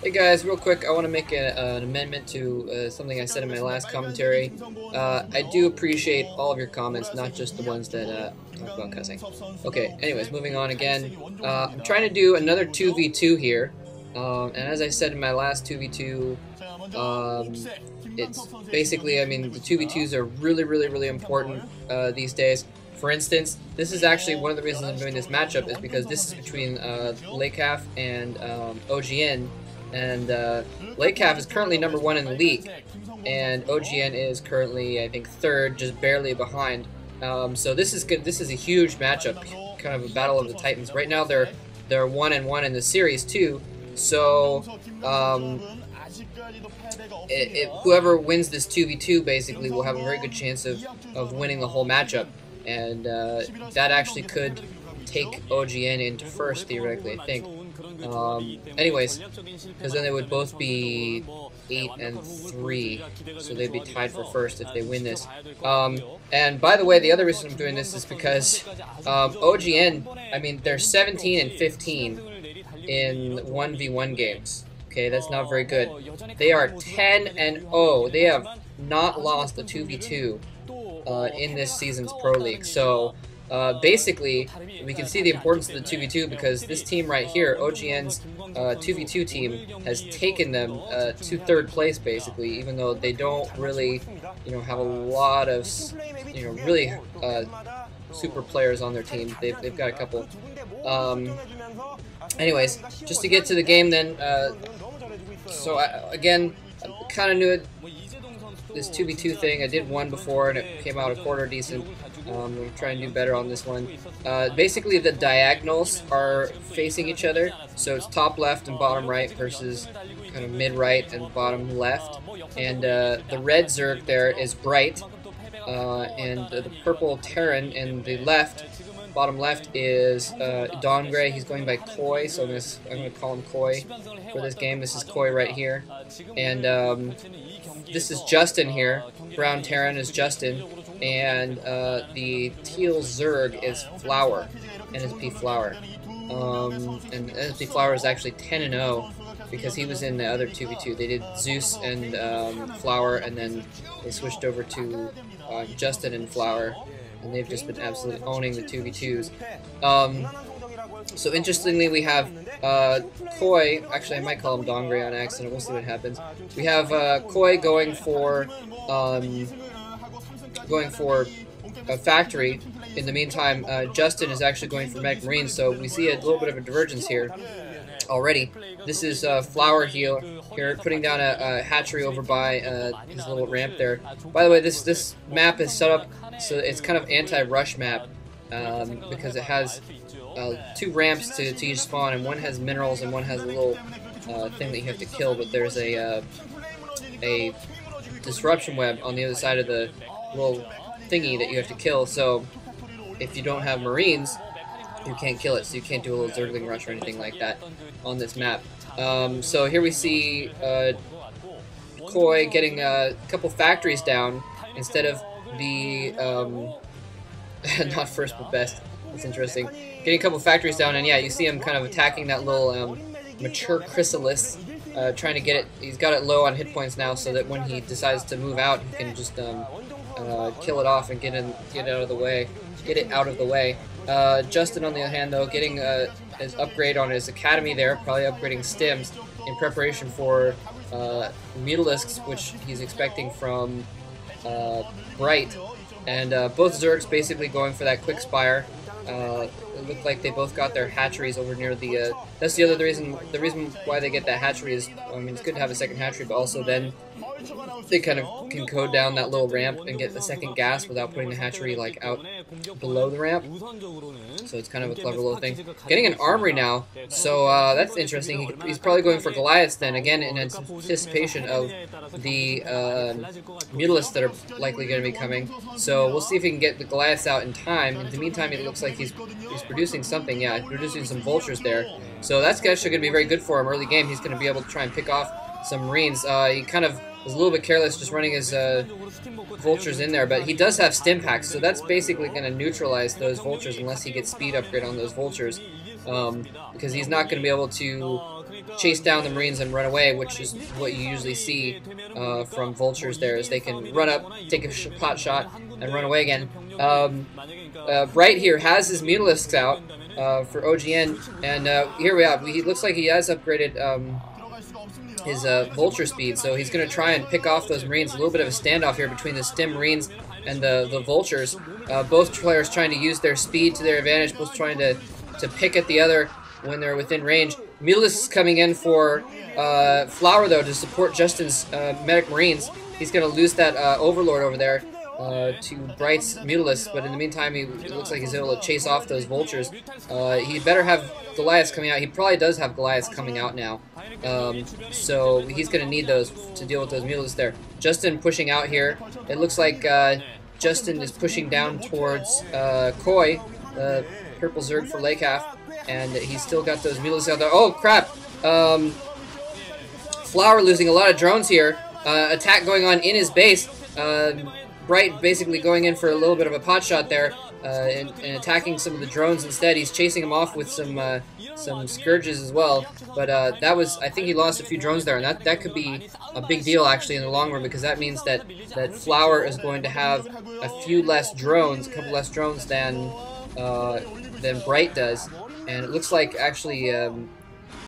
Hey guys, real quick, I want to make an amendment to something I said in my last commentary. I do appreciate all of your comments, not just the ones that talk about cussing. Okay, anyways, moving on again. I'm trying to do another 2v2 here, and as I said in my last 2v2, it's basically, I mean, the 2v2s are really important these days. For instance, this is actually one of the reasons I'm doing this matchup is because this is between Lecaf and OGN. And Lecaf is currently #1 in the league, and OGN is currently, I think, 3rd, just barely behind. So this is good. This is a huge matchup, kind of a battle of the Titans. Right now, they're 1-1 in the series too. So whoever wins this 2v2 basically will have a very good chance of winning the whole matchup, and that actually could take OGN into first theoretically, I think. Anyways, because then they would both be 8 and 3, so they'd be tied for first if they win this. And by the way, the other reason I'm doing this is because OGN, I mean, they're 17 and 15 in 1v1 games. Okay, that's not very good. They are 10 and 0. They have not lost a 2v2 in this season's Pro League. So basically, we can see the importance of the 2v2 because this team right here, OGN's 2v2 team, has taken them to 3rd place basically, even though they don't really, have a lot of, really super players on their team. They've got a couple. Anyways, just to get to the game then, so again, I kind of knew it. This 2v2 thing, I did one before and it came out a quarter decent. We'll try and do better on this one. Basically, the diagonals are facing each other, so it's top left and bottom right versus kind of mid right and bottom left. And the red Zerg there is Bright, and the purple Terran in the left, bottom left, is Dongrae. He's going by Koi, so I'm gonna call him Koi for this game. This is Koi right here, and this is Justin here. Brown Terran is Justin, and the teal Zerg is Flower, NSP Flower. And NSP Flower is actually 10 and 0 because he was in the other 2v2. They did Zeus and Flower, and then they switched over to Justin and Flower, and they've just been absolutely owning the 2v2s. So interestingly, we have Koi. Actually, I might call him Dongrae on accident. We'll see what happens. We have Koi going for a factory. In the meantime, Justin is actually going for Medic Marine. So we see a little bit of a divergence here already. This is Flower here putting down a hatchery over by his little ramp there. By the way, this map is set up so it's kind of anti-rush map because it has 2 ramps to each spawn, and one has minerals and one has a little thing that you have to kill, but there's a disruption web on the other side of the little thingy that you have to kill, so if you don't have marines, you can't kill it, so you can't do a little Zergling rush or anything like that on this map. So here we see Koi getting a couple factories down instead of the not first but best. It's interesting. Getting a couple factories down, and yeah, you see him kind of attacking that little mature chrysalis, trying to get it. He's got it low on hit points now, so that when he decides to move out, he can just kill it off and get it out of the way. Justin, on the other hand, though, getting his upgrade on his academy there, probably upgrading stims in preparation for Mutalisks, which he's expecting from Bright. And both Zergs basically going for that quick spire. It looked like they both got their hatcheries over near the. That's the reason. The reason why they get that hatchery is, I mean, it's good to have a second hatchery, but also then they kind of can go down that little ramp and get the second gas without putting the hatchery like out below the ramp. So it's kind of a clever little thing. Getting an armory now, so that's interesting. He's probably going for Goliaths then, again in anticipation of the Mutalisks that are likely going to be coming. So we'll see if he can get the Goliaths out in time. In the meantime, it looks like he's producing something. Yeah, he's producing some vultures there. So that's actually going to be very good for him early game. He's going to be able to try and pick off some Marines. He kind of was a little bit careless just running his vultures in there, but he does have stim packs, so that's basically going to neutralize those vultures unless he gets speed upgrade on those vultures, because he's not going to be able to chase down the Marines and run away, which is what you usually see from vultures there, is they can run up, take a pot shot, and run away again. Bright here has his Mutalisks out for OGN, and here we have, he looks like he has upgraded his vulture speed, so he's going to try and pick off those Marines. A little bit of a standoff here between the Stim Marines and the vultures. Both players trying to use their speed to their advantage, both trying to pick at the other when they're within range. Mutalisks coming in for Flower, though, to support Justin's medic Marines. He's going to lose that Overlord over there to Bright's Mutalisks, but in the meantime, it looks like he's able to chase off those vultures. He better have Goliaths coming out. He probably does have Goliaths coming out now. So he's going to need those to deal with those Mutalisks there. Justin pushing out here. It looks like Justin is pushing down towards Koi, the purple Zerg for Lecaf, and he's still got those Mutalisks out there. Oh, crap! Flower losing a lot of drones here. Attack going on in his base. Bright basically going in for a little bit of a pot shot there and attacking some of the drones instead. He's chasing them off with some Scourges as well. But that was, I think he lost a few drones there, and that could be a big deal actually in the long run, because that means that Flower is going to have a few less drones, a couple less drones than Bright does. And it looks like actually